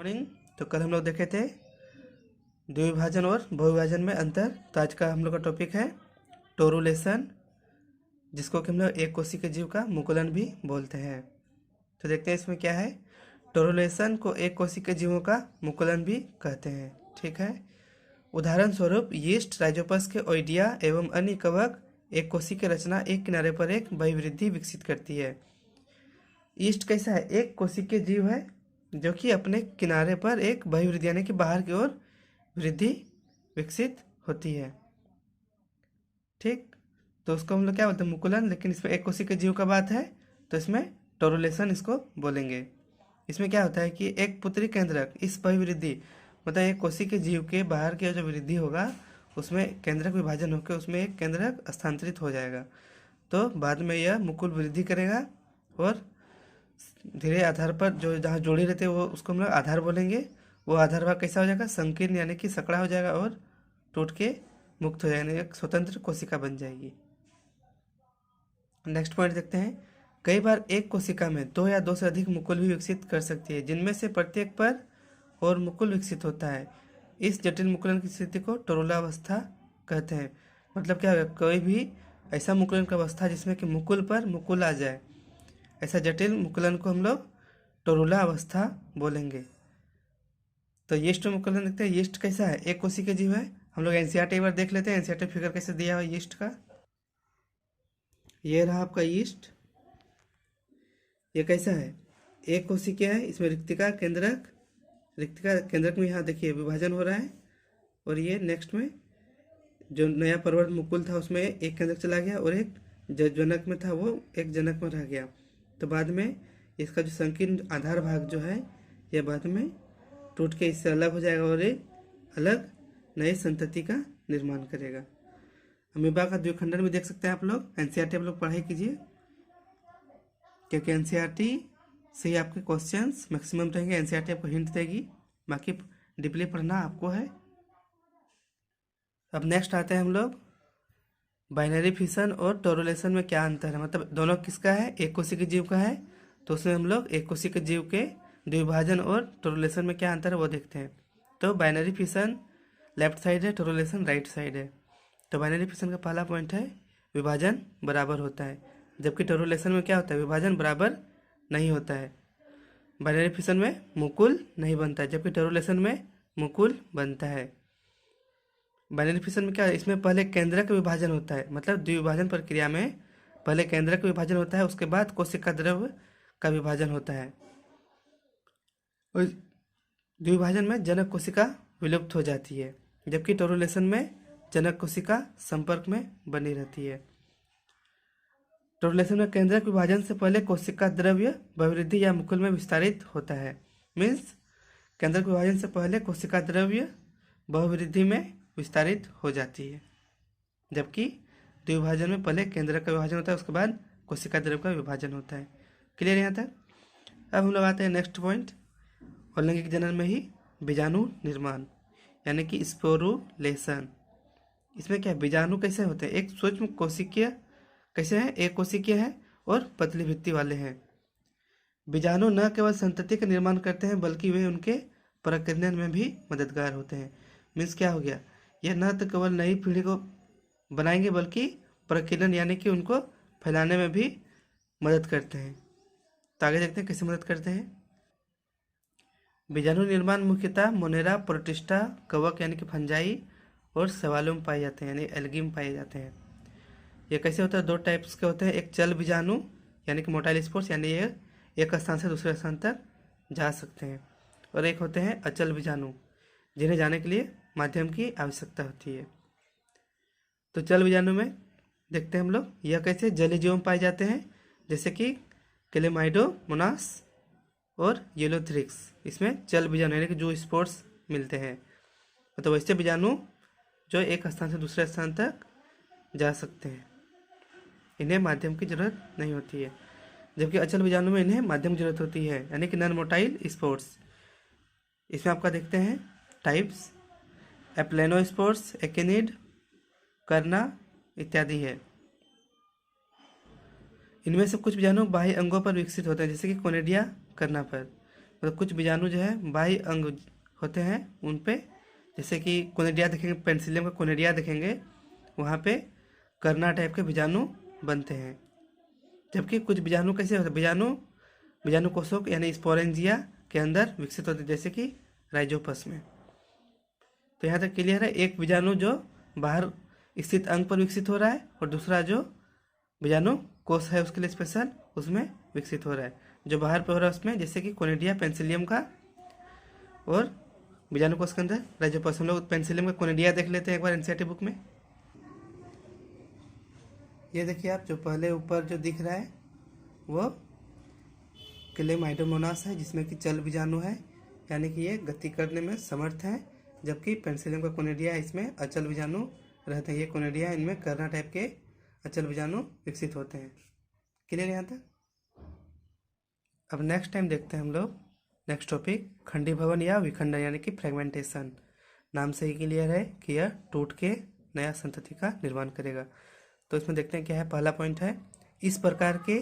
Morning. तो कल हम लोग देखे थे द्विभाजन और बहुविभाजन में अंतर। तो आज का हम लोग का टॉपिक है टोरुलेशन, जिसको कि हम लोग एक कोशिकीय जीव का मुकुलन भी बोलते हैं। तो देखते हैं इसमें क्या है। टोरुलेशन को एक कोशिकीय जीवों का मुकुलन भी कहते हैं। ठीक है। उदाहरण स्वरूप यीस्ट, राइजोपस के ओइडिया एवं अन्य कवक एक कोशिकीय रचना एक किनारे पर एक बहुवृद्धि विकसित करती है। यीस्ट कैसा है? एक कोशिकीय जीव है जो कि अपने किनारे पर एक बहुवृद्धि यानी कि बाहर की ओर वृद्धि विकसित होती है। ठीक। तो उसको हम लोग क्या बोलते हैं? मुकुलन। लेकिन इसमें एक कोशिकीय जीव का बात है तो इसमें टोरुलेशन इसको बोलेंगे। इसमें क्या होता है कि एक पुत्री केंद्रक इस बहुवृद्धि मतलब एक कोशिकीय जीव के बाहर की जो वृद्धि होगा उसमें केंद्रक विभाजन होकर उसमें एक केंद्रक स्थानांतरित हो जाएगा। तो बाद में यह मुकुल वृद्धि करेगा और धीरे आधार पर जो जहाँ जोड़ी रहते हैं वो उसको हम लोग आधार बोलेंगे। वो आधार भाग कैसा हो जाएगा? संकीर्ण यानी कि सकड़ा हो जाएगा और टूट के मुक्त हो जाएगा, यानी एक स्वतंत्र कोशिका बन जाएगी। नेक्स्ट पॉइंट देखते हैं। कई बार एक कोशिका में दो या दो से अधिक मुकुल भी विकसित कर सकती है, जिनमें से प्रत्येक पर और मुकुल विकसित होता है। इस जटिल मुकुलन की स्थिति को टोरुलावस्था कहते हैं। मतलब क्या होगा? कोई भी ऐसा मुकुलन का अवस्था जिसमें कि मुकुल पर मुकुल आ जाए, ऐसा जटिल मुकुलन को हम लोग टोरुला अवस्था बोलेंगे। तो यीस्ट मुकुलन देखते हैं। यीस्ट कैसा है? एक कोशिकीय जीव है। हम लोग एनसीईआरटी एक बार देख लेते हैं। एनसीईआरटी फिगर कैसे दिया हुआ है यीस्ट का। ये रहा आपका यीस्ट। ये कैसा है? एक कोशिकीय है। इसमें रिक्तिका केंद्रक में यहाँ देखिए विभाजन हो रहा है और ये नेक्स्ट में जो नया प्रवर्त मुकुल था उसमें एक केंद्रक चला गया और एक जो जनक में था वो एक जनक में रह गया। तो बाद में इसका जो संकीर्ण आधार भाग जो है यह बाद में टूट के इससे अलग हो जाएगा और एक अलग नई संतति का निर्माण करेगा। अमीबा का द्विखंडन भी देख सकते हैं आप लोग। एनसीईआरटी आप लोग पढ़ाई कीजिए, क्योंकि एनसीईआरटी से ही आपके क्वेश्चंस मैक्सिमम रहेंगे। एनसीईआरटी आपको हिंट देगी, बाकी डीपली पढ़ना आपको है। अब नेक्स्ट आते हैं हम लोग बाइनरी फिशन और टोरुलेशन में क्या अंतर है। मतलब दोनों किसका है? एक कोशिकीय जीव का है। तो उसमें हम लोग एक कोशिकीय जीव के द्विभाजन और टोरुलेशन में क्या अंतर है वो देखते हैं। तो बाइनरी फिशन लेफ्ट साइड है, टोरुलेशन राइट साइड है। तो बाइनरी फिशन का पहला पॉइंट है विभाजन बराबर होता है, जबकि टोरुलेशन में क्या होता है? विभाजन बराबर नहीं होता है। बाइनरी फिशन में मुकुल नहीं बनता है, जबकि टोरुलेशन में मुकुल बनता है। बाइनरी फिशन में क्या है? इसमें पहले केंद्रक विभाजन होता है। मतलब द्विभाजन प्रक्रिया में पहले केंद्रक विभाजन होता है, उसके बाद कोशिका द्रव्य का विभाजन होता है। और द्विभाजन में जनक कोशिका विलुप्त हो जाती है, जबकि टोरुलेशन में जनक कोशिका संपर्क में बनी रहती है। टोरुलेशन में केंद्रक विभाजन से पहले कोशिका द्रव्य बहुवृद्धि या मुकुल में विस्तारित होता है। मीन्स केंद्रक विभाजन से पहले कोशिका द्रव्य बहुवृद्धि में विस्तारित हो जाती है, जबकि द्विभाजन में पहले केंद्र का विभाजन होता है, उसके बाद कोशिका द्रव्य का विभाजन होता है। क्लियर यहाँ तक? अब हम लोग आते हैं नेक्स्ट पॉइंट, अलैंगिक जनन में ही बीजाणु निर्माण यानी कि स्पोरुलेशन। इसमें क्या बीजाणु कैसे होते हैं? एक सूक्ष्म कोशिकीय कैसे है? एक कोशिकीय है और पतली भित्ति वाले हैं। बीजाणु न केवल संतति का निर्माण करते हैं बल्कि वे उनके प्रकीर्णन में भी मददगार होते हैं। मीन्स क्या हो गया? यह न तो केवल नई पीढ़ी को बनाएंगे बल्कि प्रकीर्णन यानी कि उनको फैलाने में भी मदद करते हैं। तो आगे देखते हैं कैसे मदद करते हैं। बीजाणु निर्माण मुख्यतः मोनेरा, प्रोटिस्टा, कवक यानी कि फंजाई और शैवालों में पाए जाते हैं, यानी एल्गी में पाए जाते हैं। ये कैसे होता है? दो टाइप्स के होते हैं। एक चल बीजाणु यानी कि मोटाइल स्पोर्स, यानी ये एक स्थान से दूसरे स्थान तक जा सकते हैं, और एक होते हैं अचल बीजाणु जिन्हें जाने के लिए माध्यम की आवश्यकता होती है। तो चल बीजाणु में देखते हैं हम लोग यह कैसे जलीय जीवों में पाए जाते हैं, जैसे कि क्लेमाइडोमोनास और येलोथ्रिक्स। इसमें चल बीजाणु यानी कि जो स्पोर्स मिलते हैं, मतलब वैसे बीजाणु जो एक स्थान से दूसरे स्थान तक जा सकते हैं, इन्हें माध्यम की जरूरत नहीं होती है। जबकि अचल बीजाणु में इन्हें माध्यम की जरूरत होती है, यानी कि नॉन मोटाइल स्पोर्स। इसमें आपका देखते हैं टाइप्स, एप्लेनोस्पोर्स, एकिनिड, करना इत्यादि है। इनमें से कुछ बीजाणु बाह्य अंगों पर विकसित होते हैं, जैसे कि कोनिडिया करना पर। मतलब कुछ बीजाणु जो है बाह्य अंग होते हैं उन पे, जैसे कि कोनिडिया देखेंगे, पेनिसिलियम का कोनिडिया देखेंगे, वहाँ पे कर्ना टाइप के बीजाणु बनते हैं। जबकि कुछ बीजाणु कैसे होते हैं, बीजाणु कोषों यानी स्पोरेंजिया के अंदर विकसित होते हैं, जैसे कि राइजोपस में। तो यहाँ तक क्लियर है। एक बीजाणु जो बाहर स्थित अंग पर विकसित हो रहा है और दूसरा जो बीजाणु कोष है उसके लिए स्पेशल उसमें विकसित हो रहा है। जो बाहर पे हो रहा है उसमें जैसे कि कोनिडिया पेनिसिलियम का, और बीजाणु कोष के अंदर राइजोपस। हम लोग पेनिसिलियम का कोनिडिया देख लेते हैं एक बार एनसीईआरटी बुक में। ये देखिए आप, जो पहले ऊपर जो दिख रहा है वो क्लेमाइडोमोनास है, जिसमें कि चल बीजाणु है, यानी कि ये गति करने में समर्थ है। जबकि पेनिसिलियम का कोनिडिया इसमें अचल बीजाणु रहते हैं। ये कोनिडिया इनमें कर्ना टाइप के अचल बीजाणु विकसित होते हैं। क्लियर यहाँ तक। अब नेक्स्ट टाइम देखते हैं हम लोग नेक्स्ट टॉपिक खंडीभवन या विखंडन यानी कि फ्रेगमेंटेशन। नाम से ही क्लियर है कि यह टूट के नया संतति का निर्माण करेगा। तो इसमें देखते हैं क्या है। पहला पॉइंट है, इस प्रकार के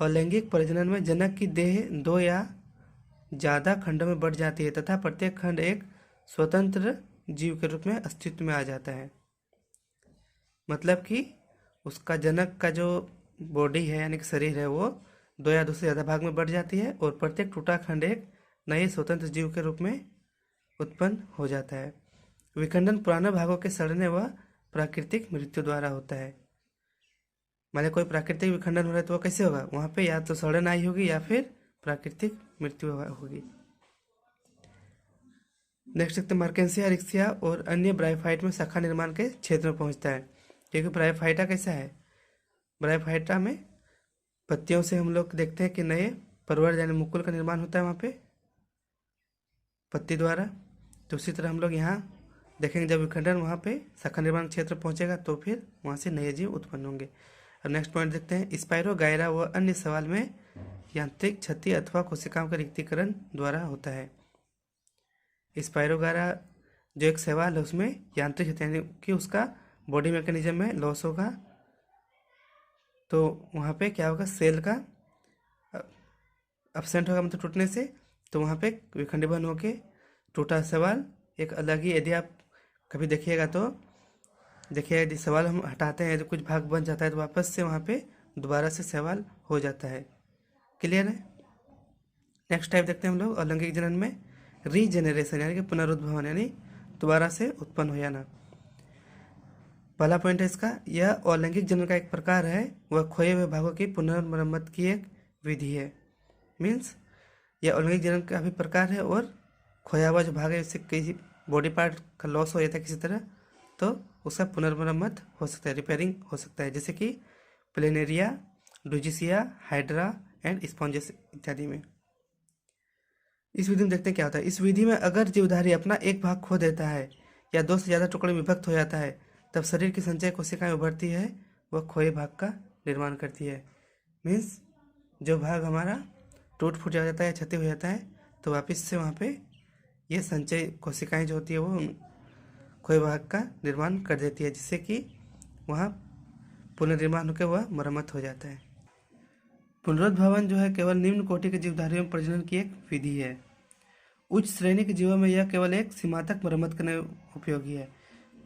अलैंगिक प्रजनन में जनक की देह 2 या ज़्यादा खंडों में बढ़ जाती है तथा प्रत्येक खंड एक स्वतंत्र जीव के रूप में अस्तित्व में आ जाता है। मतलब कि उसका जनक का जो बॉडी है यानी कि शरीर है वो 2 या 2 से ज़्यादा भाग में बढ़ जाती है और प्रत्येक टूटा खंड एक नए स्वतंत्र जीव के रूप में उत्पन्न हो जाता है। विखंडन पुराने भागों के सड़ने व प्राकृतिक मृत्यु द्वारा होता है। मान कोई प्राकृतिक विखंडन हो रहा है तो वो कैसे होगा, वहाँ पे या तो सड़न आई होगी या फिर प्राकृतिक मृत्यु होगी। नेक्स्ट देखते हैं, मर्केंसिया रिक्सिया और अन्य ब्रायोफाइट में शाखा निर्माण के क्षेत्र में पहुँचता है। क्योंकि ब्रायोफाइटा कैसा है, ब्रायोफाइटा में पत्तियों से हम लोग देखते हैं कि नए परवर्ध यानी मुकुल का निर्माण होता है वहाँ पे पत्ती द्वारा। तो उसी तरह हम लोग यहाँ देखेंगे जब विखंडन वहाँ पे शाखा निर्माण क्षेत्र पहुँचेगा तो फिर वहाँ से नए जीव उत्पन्न होंगे। अब नेक्स्ट पॉइंट देखते हैं, स्पाइरोगायरा व अन्य सवाल में यांत्रिक क्षति अथवा कोशिकाओं का रिक्तीकरण द्वारा होता है। स्पाइरोगायरा जो एक सवाल है उसमें यांत्रिक क्षति यानी कि उसका बॉडी मैकेनिज्म में लॉस होगा, तो वहाँ पे क्या होगा, सेल का एब्सेंट होगा मतलब टूटने से, तो वहाँ पे विखंडीभवन होके टूटा सवाल एक अलग ही, यदि आप कभी देखिएगा तो देखिए यदि सवाल हम हटाते हैं तो कुछ भाग बन जाता है तो वापस से वहाँ पे दोबारा से सवाल हो जाता है। क्लियर है। नेक्स्ट टाइप देखते हैं हम लोग अलैंगिक जनन में रीजेनरेशन यानी कि पुनरुद्भवन यानी दोबारा से उत्पन्न हो जाना। पहला पॉइंट है इसका, यह अलैंगिक जनन का एक प्रकार है, वह खोए हुए भागों की पुनर्मरम्मत की एक विधि है। मीन्स यह अलैंगिक जनन का भी प्रकार है और खोया हुआ जो भाग है उससे किसी बॉडी पार्ट का लॉस हो जाता है किसी तरह तो उसका पुनर्मरम्मत हो सकता है, रिपेयरिंग हो सकता है, जैसे कि प्लेनेरिया, डुजिसिया, हाइड्रा एंड स्पॉन्जेस इत्यादि में। इस विधि में देखते हैं क्या होता है। इस विधि में अगर जीवधारी अपना एक भाग खो देता है या 2 से ज़्यादा टुकड़े में विभक्त हो जाता है तब शरीर की संचय कोशिकाएं उभरती है, वह खोए भाग का निर्माण करती है। मीन्स जो भाग हमारा टूट फूट जाता है, क्षति हो जाता है, तो वापस से वहाँ पे ये संचय कोशिकाएं जो होती है वो खोए भाग का निर्माण कर देती है, जिससे कि वहाँ पुनर्निर्माण होकर वह मरम्मत हो जाता है। पुनरुद्भवन जो है केवल निम्न कोटि के जीवधारियों में प्रजनन की एक विधि है। उच्च श्रेणी के जीवों में यह केवल एक सीमा तक मरम्मत करने उपयोगी है।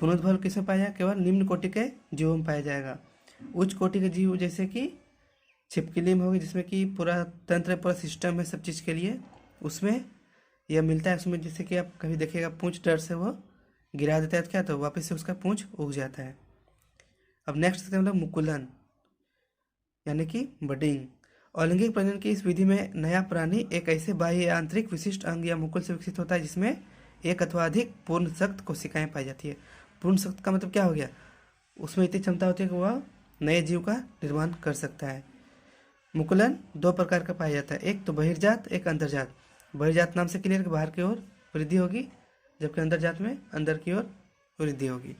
पुनरुद्भवन किसमें पाया जाएगा, केवल निम्न कोटि के जीवों में पाया जाएगा। उच्च कोटि के जीव जैसे कि छिपकली में होगी, जिसमें कि पूरा तंत्र पूरा सिस्टम है सब चीज़ के लिए, उसमें यह मिलता है। उसमें जैसे कि आप कभी देखिएगा पूंछ डर से वो गिरा देता है क्या, तो वापस से उसका पूंछ उग जाता है। अब नेक्स्ट देखते हैं हम लोग मुकुलन यानी कि बडिंग। अलैंगिक प्रजनन की इस विधि में नया प्राणी एक ऐसे बाह्य आंतरिक विशिष्ट अंग या मुकुल से विकसित होता है जिसमें एक अथवा अधिक पूर्ण सख्त कोशिकाएं पाई जाती है। पूर्ण सख्त का मतलब क्या हो गया, उसमें इतनी क्षमता होती है कि वह नए जीव का निर्माण कर सकता है। मुकुलन 2 प्रकार का पाया जाता है, एक तो बहिर्जात, एक अंतर्जात। बहिर्जात नाम से क्लियर कि बाहर की ओर वृद्धि होगी, जबकि अंतर्जात में अंदर की ओर वृद्धि होगी।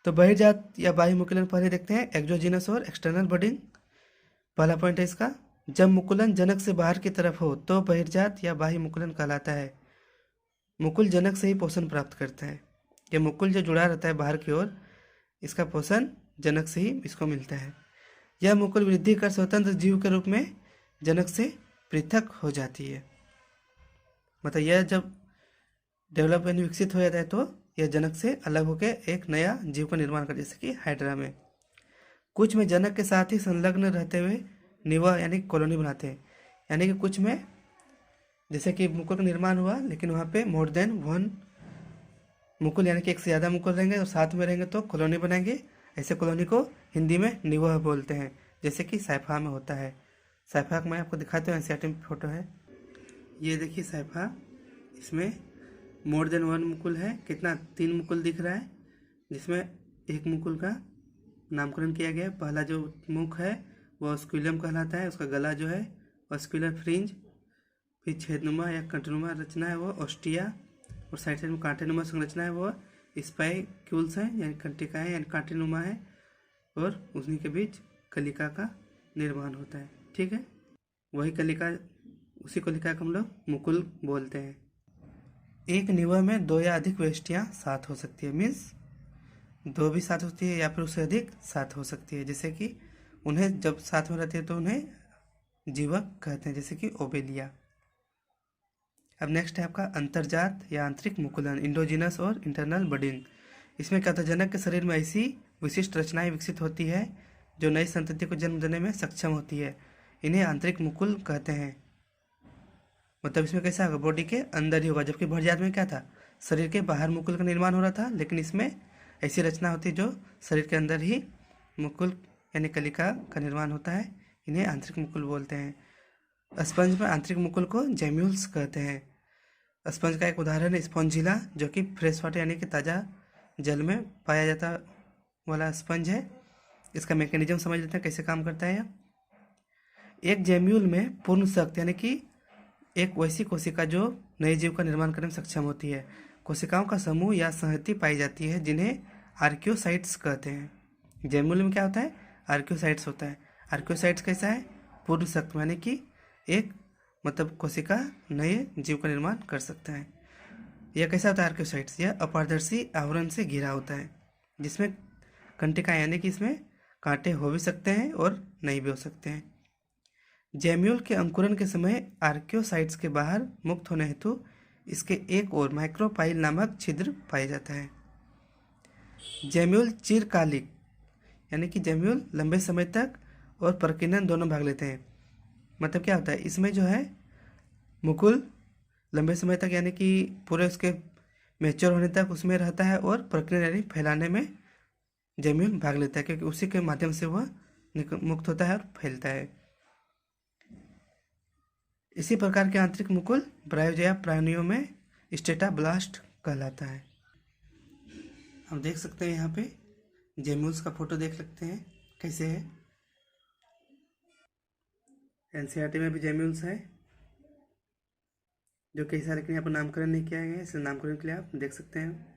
तो बहिर्जात या बाह्य मुकुलन पहले देखते हैं, एक्सोजीनस और एक्सटर्नल बडिंग। पहला पॉइंट है इसका, जब मुकुलन जनक से बाहर की तरफ हो तो बहिर्जात या बाह्य मुकुलन कहलाता है। मुकुल जनक से ही पोषण प्राप्त करता है। यह मुकुल जो जुड़ा रहता है बाहर की ओर, इसका पोषण जनक से ही इसको मिलता है। यह मुकुल वृद्धि कर स्वतंत्र जीव के रूप में जनक से पृथक हो जाती है। मतलब यह जब डेवलप यानी विकसित हो जाता है तो यह जनक से अलग होकर एक नया जीव का निर्माण कर, जैसे कि हाइड्रा में। कुछ में जनक के साथ ही संलग्न रहते हुए निवा यानी कॉलोनी बनाते हैं। यानी कि कुछ में जैसे कि मुकुल का निर्माण हुआ लेकिन वहाँ पे मोर देन वन मुकुल यानी कि एक से ज़्यादा मुकुल रहेंगे और साथ में रहेंगे तो कॉलोनी बनाएंगे। ऐसे कॉलोनी को हिंदी में निवाह बोलते हैं, जैसे कि साइफा में होता है। साइफा का मैं आपको दिखाता हूँ, एनसीईआरटी में फोटो है। ये देखिए साइफा, इसमें मोर देन वन मुकुल है। कितना 3 मुकुल दिख रहा है, जिसमें एक मुकुल का नामकरण किया गया है। पहला जो मुख है वो स्क्विलम कहलाता है, उसका गला जो है ऑस्क्युलर फ्रिंज। फिर छेदनुमा या कंटनुमा रचना है वो ऑस्टिया, और साइड साइड में कांटेनुमा संरचना है वो स्पाइक्यूल्स है यानी कंटिका है यानी कांटेनुमा है, और उन्हीं के बीच कलिका का निर्माण होता है। ठीक है, वही कलिका, उसी कलिका को हम लोग मुकुल बोलते हैं। एक निवा में 2 या अधिक वेष्टियाँ साथ हो सकती है, मीन्स 2 भी साथ होती है या फिर उससे अधिक साथ हो सकती है। जैसे कि उन्हें जब साथ में रहती है तो उन्हें जीवक कहते हैं, जैसे कि ओबेलिया। अब नेक्स्ट है आपका अंतर्जात या आंतरिक मुकुलन, इंडोजिनस और इंटरनल बडिंग। इसमें क्या होता है, जनक के शरीर में ऐसी विशिष्ट रचनाएं विकसित होती है जो नई संतति को जन्म देने में सक्षम होती है। इन्हें आंतरिक मुकुल कहते हैं। मतलब इसमें कैसा होगा, बॉडी के अंदर ही होगा, जबकि भरजात में क्या था, शरीर के बाहर मुकुल का निर्माण हो रहा था। लेकिन इसमें ऐसी रचना होती है जो शरीर के अंदर ही मुकुल यानी कलिका का निर्माण होता है। इन्हें आंतरिक मुकुल बोलते हैं। स्पंज में आंतरिक मुकुल को जेम्यूल्स कहते हैं। स्पंज का एक उदाहरण है स्पॉन्जिला, जो कि फ्रेश वाटर यानी कि ताज़ा जल में पाया जाता वाला स्पंज है। इसका मैकेनिज्म समझ लेते हैं कैसे काम करता है। एक जेम्यूल में पूर्ण शक्त यानी कि एक वैसी कोशिका जो नए जीव का निर्माण करने में सक्षम होती है। कोशिकाओं का समूह या संहति पाई जाती है जिन्हें आर्क्योसाइट्स कहते हैं। जेम्यूल में क्या होता है, आर्क्योसाइट्स होता है। आर्क्योसाइट्स कैसा है, पूर्ण शक्त यानी कि एक मतलब कोशिका नए जीव का निर्माण कर सकता है। यह कैसा होता है आर्क्योसाइट्स, यह अपारदर्शी आवरण से घिरा होता है जिसमें कंटिका यानी कि इसमें कांटे हो भी सकते हैं और नहीं भी हो सकते हैं। जेम्यूल के अंकुरण के समय आर्क्योसाइट्स के बाहर मुक्त होने हेतु इसके एक और माइक्रोपाइल नामक छिद्र पाया जाता है। जेम्यूल चिरकालिक यानी कि जेम्यूल लंबे समय तक और प्रकीर्णन दोनों भाग लेते हैं। मतलब क्या होता है, इसमें जो है मुकुल लंबे समय तक यानी कि पूरे उसके मैच्योर होने तक उसमें रहता है, और प्रकीर्णन यानी फैलाने में जेम्यूल भाग लेता है, क्योंकि उसी के माध्यम से वह मुक्त होता है और फैलता है। इसी प्रकार के आंतरिक मुकुल ब्रायोजिया प्राणियों में स्टेटाब्लास्ट कहलाता है। हम देख सकते हैं यहाँ पे जेम्यूल्स का फोटो देख सकते हैं कैसे है। एनसीईआरटी में भी जेम्यूल्स है जो कई सारे के यहाँ पर नामकरण नहीं किया गया है, इसलिए नामकरण के लिए आप देख सकते हैं।